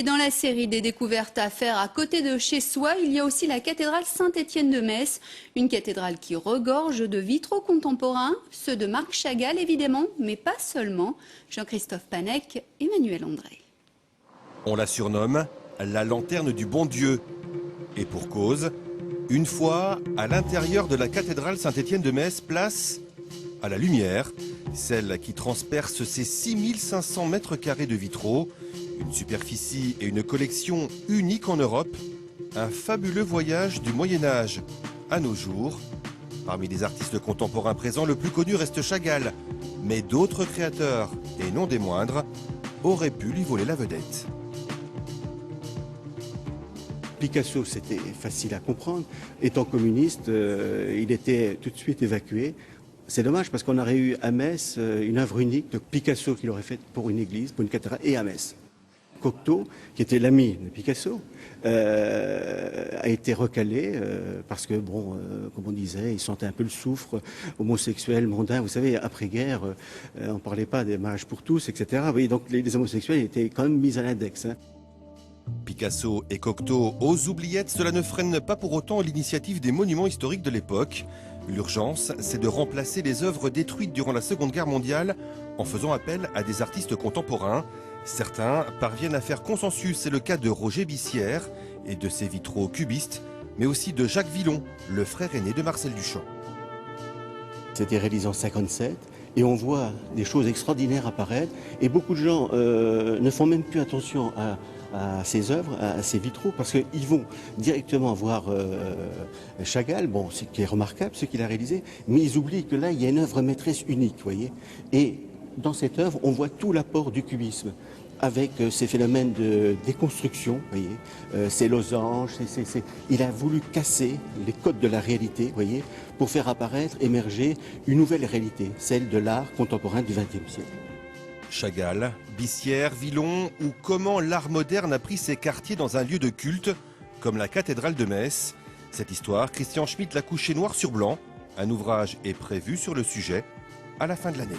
Dans la série des découvertes à faire à côté de chez soi, il y a aussi la cathédrale Saint-Étienne de Metz. Une cathédrale qui regorge de vitraux contemporains, ceux de Marc Chagall évidemment, mais pas seulement. Jean-Christophe Panec, Emmanuel André. On la surnomme la lanterne du bon Dieu. Et pour cause, une fois à l'intérieur de la cathédrale Saint-Étienne de Metz, place à la lumière, celle qui transperce ces 6500 mètres carrés de vitraux, une superficie et une collection uniques en Europe, un fabuleux voyage du Moyen-Âge à nos jours. Parmi les artistes contemporains présents, le plus connu reste Chagall, mais d'autres créateurs, et non des moindres, auraient pu lui voler la vedette. Picasso, c'était facile à comprendre. Étant communiste, il était tout de suite évacué. C'est dommage parce qu'on aurait eu à Metz une œuvre unique de Picasso qu'il aurait faite pour une église, pour une cathédrale et à Metz. Cocteau, qui était l'ami de Picasso, a été recalé parce que, bon, comme on disait, il sentait un peu le soufre homosexuel, mondain. Vous savez, après-guerre, on ne parlait pas des mariages pour tous, etc. Vous voyez, donc les homosexuels étaient quand même mis à l'index. Picasso et Cocteau aux oubliettes, cela ne freine pas pour autant l'initiative des monuments historiques de l'époque. L'urgence, c'est de remplacer les œuvres détruites durant la Seconde Guerre mondiale en faisant appel à des artistes contemporains. Certains parviennent à faire consensus, c'est le cas de Roger Bissière et de ses vitraux cubistes, mais aussi de Jacques Villon, le frère aîné de Marcel Duchamp. C'était réalisé en 1957 et on voit des choses extraordinaires apparaître et beaucoup de gens ne font même plus attention à ces œuvres, à ces vitraux, parce qu'ils vont directement voir Chagall, bon, ce qui est remarquable, ce qu'il a réalisé, mais ils oublient que là, il y a une œuvre maîtresse unique, vous voyez. Et dans cette œuvre, on voit tout l'apport du cubisme, avec ces phénomènes de déconstruction, vous voyez, ces losanges, il a voulu casser les codes de la réalité, vous voyez, pour faire apparaître, émerger une nouvelle réalité, celle de l'art contemporain du XXe siècle. Chagall, Bissière, Villon, ou comment l'art moderne a pris ses quartiers dans un lieu de culte, comme la cathédrale de Metz. Cette histoire, Christian Schmitt l'a couchée noir sur blanc. Un ouvrage est prévu sur le sujet à la fin de l'année.